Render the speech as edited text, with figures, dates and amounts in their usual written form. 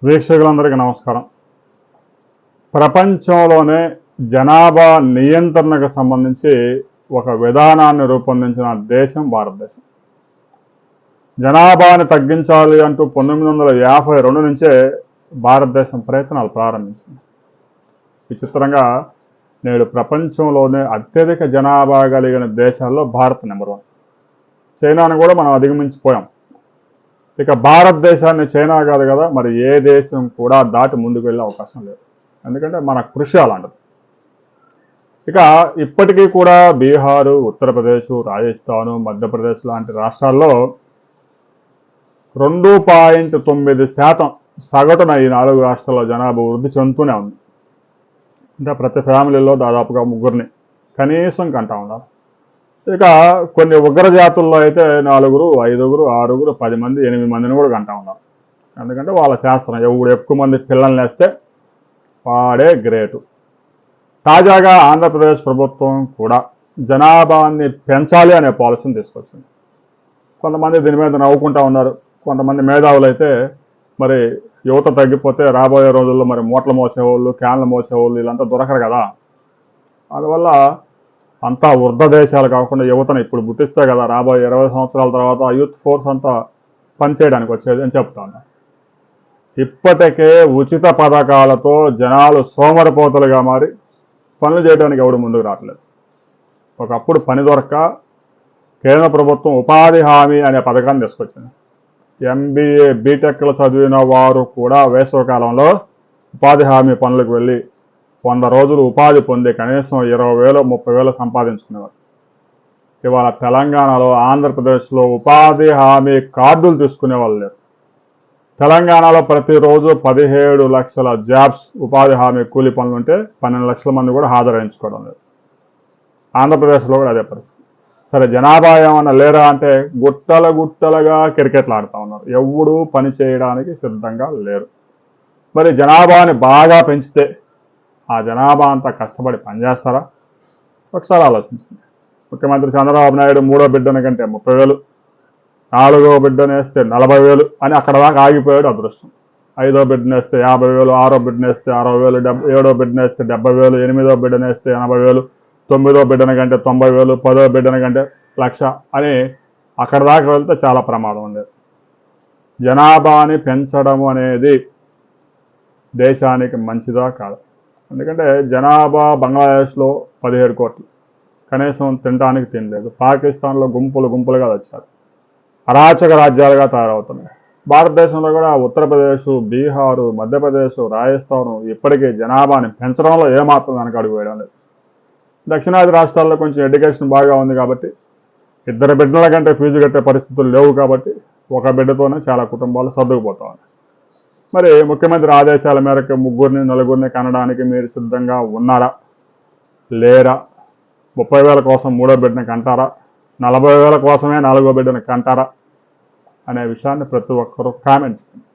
వీక్షకులందరికీ నమస్కారం. ప్రపంచంలోనే జనాభా నియంత్రణకు సంబంధించి ఒక విధానాన్ని రూపొందించిన దేశం భారతదేశం. జనాభాని తగ్గించాలి అంటూ 1952 నుంచే భారతదేశం ప్రయత్నాలు ప్రారంభించింది. విచిత్రంగా నేడు ప్రపంచంలోనే అత్యధిక జనాభా కలిగిన దేశాల్లో భారత్ నెంబర్ 1. చైనాను కూడా మనం అధిగమించిపోయాం. ఇక భారతదేశాన్ని చైనా కాదు కదా, మరి ఏ దేశం కూడా దాటి ముందుకు వెళ్ళే అవకాశం లేదు. ఎందుకంటే మన కృషి అలాంటిది. ఇక ఇప్పటికీ కూడా బీహారు, ఉత్తరప్రదేశ్, రాజస్థాను, మధ్యప్రదేశ్ లాంటి రాష్ట్రాల్లో 2.9% సగటున ఈ 4 రాష్ట్రాల్లో జనాభా వృద్ధి చెందుతూనే ఉంది. అంటే ప్రతి ఫ్యామిలీలో దాదాపుగా 3 కనీసం కంటా ఉండాలి. ఇక కొన్ని ఉగ్ర జాతుల్లో అయితే 4, 5, 6, 10 మంది, 8 మందిని కూడా కంటా ఉన్నారు. ఎందుకంటే వాళ్ళ శాస్త్రం, ఎవడు ఎక్కువ మంది పిల్లల్ని వేస్తే వాడే గ్రేటు. తాజాగా ఆంధ్రప్రదేశ్ ప్రభుత్వం కూడా జనాభాని పెంచాలి అనే పాలసీని తీసుకొచ్చింది. కొంతమంది దీని మీద నవ్వుకుంటా ఉన్నారు. కొంతమంది మేధావులు అయితే మరి యువత తగ్గిపోతే రాబోయే రోజుల్లో మరి మూటలు మోసేవాళ్ళు, క్యాన్లు మోసేవాళ్ళు వీళ్ళంతా దొరకరు కదా, అందువల్ల అంతా వృద్ధ దేశాలు కాకుండా యువతను ఇప్పుడు పుట్టిస్తే కదా రాబోయే 20 సంవత్సరాల తర్వాత యూత్ ఫోర్స్ అంతా పనిచేయడానికి వచ్చేది అని చెప్తాను. ఇప్పటికే ఉచిత పథకాలతో జనాలు సోమరిపోతలుగా మారి పనులు చేయడానికి ఎవడు ముందుకు రావట్లేదు. ఒకప్పుడు పని దొరక్క కేంద్ర ప్రభుత్వం ఉపాధి హామీ అనే పథకాన్ని తీసుకొచ్చింది. MBA, బీటెక్లు చదివిన వారు కూడా వేసవికాలంలో ఉపాధి హామీ పనులకు వెళ్ళి 100 రోజులు ఉపాధి పొంది కనీసం 20,000, 30,000 సంపాదించుకునేవారు. ఇవాళ తెలంగాణలో, ఆంధ్రప్రదేశ్లో ఉపాధి హామీ కార్డులు తీసుకునే వాళ్ళు లేరు. తెలంగాణలో ప్రతిరోజు 17 లక్షల జాబ్స్, ఉపాధి హామీ కూలీ పనులు ఉంటే 12 లక్షల మంది కూడా హాజరించుకోవడం లేదు. ఆంధ్రప్రదేశ్లో కూడా అదే పరిస్థితి. సరే, జనాభా ఏమన్నా లేరా అంటే గుట్టలుగా క్రికెట్లు ఆడుతూ ఉన్నారు. ఎవడూ పని చేయడానికి సిద్ధంగా లేరు. మరి జనాభాని బాగా పెంచితే ఆ జనాభా అంతా కష్టపడి పనిచేస్తారా? ఒకసారి ఆలోచించండి. ముఖ్యమంత్రి చంద్రబాబు నాయుడు 3వ బిడ్డని కంటే 30,000, 4వ బిడ్డను వేస్తే 40,000 అని అక్కడ దాకా ఆగిపోయాడు. అదృష్టం. 5వ బిడ్డను వేస్తే 50,000, 6వ బిడ్డను వేస్తే 60,000, 7వ బిడ్డను వేస్తే 70,000, 8వ బిడ్డను వేస్తే 80,000, 9వ బిడ్డన కంటే 90,000, 10వ బిడ్డన కంటే 1,00,000 అని అక్కడ దాకా వెళ్తే చాలా ప్రమాదం ఉండేది. జనాభాని పెంచడం అనేది దేశానికి మంచిదా కాదు. ఎందుకంటే జనాభా బంగ్లాదేశ్లో 17 కోట్లు, కనీసం తినడానికి తినలేదు. పాకిస్తాన్లో గుంపులుగా వచ్చారు. అరాచక రాజ్యాలుగా తయారవుతున్నాయి. భారతదేశంలో కూడా ఉత్తరప్రదేశ్, బీహారు, మధ్యప్రదేశ్, రాజస్థాను ఇప్పటికీ జనాభాని పెంచడంలో ఏమాత్రం వెనక అడుగు వేయడం లేదు. దక్షిణాది రాష్ట్రాల్లో కొంచెం ఎడ్యుకేషన్ బాగా ఉంది కాబట్టి 2 బిడ్డల కంటే ఫీజు కట్టే పరిస్థితులు లేవు కాబట్టి 1 బిడ్డతోనే చాలా కుటుంబాలు సర్దుకుపోతా ఉన్నాయి. మరి ముఖ్యమంత్రి ఆదేశాల మేరకు 3, 4 కనడానికి మీరు సిద్ధంగా ఉన్నారా లేరా? 30,000 కోసం 3వ బిడ్డని కంటారా? 40,000 కోసమే 4వ బిడ్డని కంటారా అనే విషయాన్ని ప్రతి ఒక్కరూ కామెంట్ చేయండి.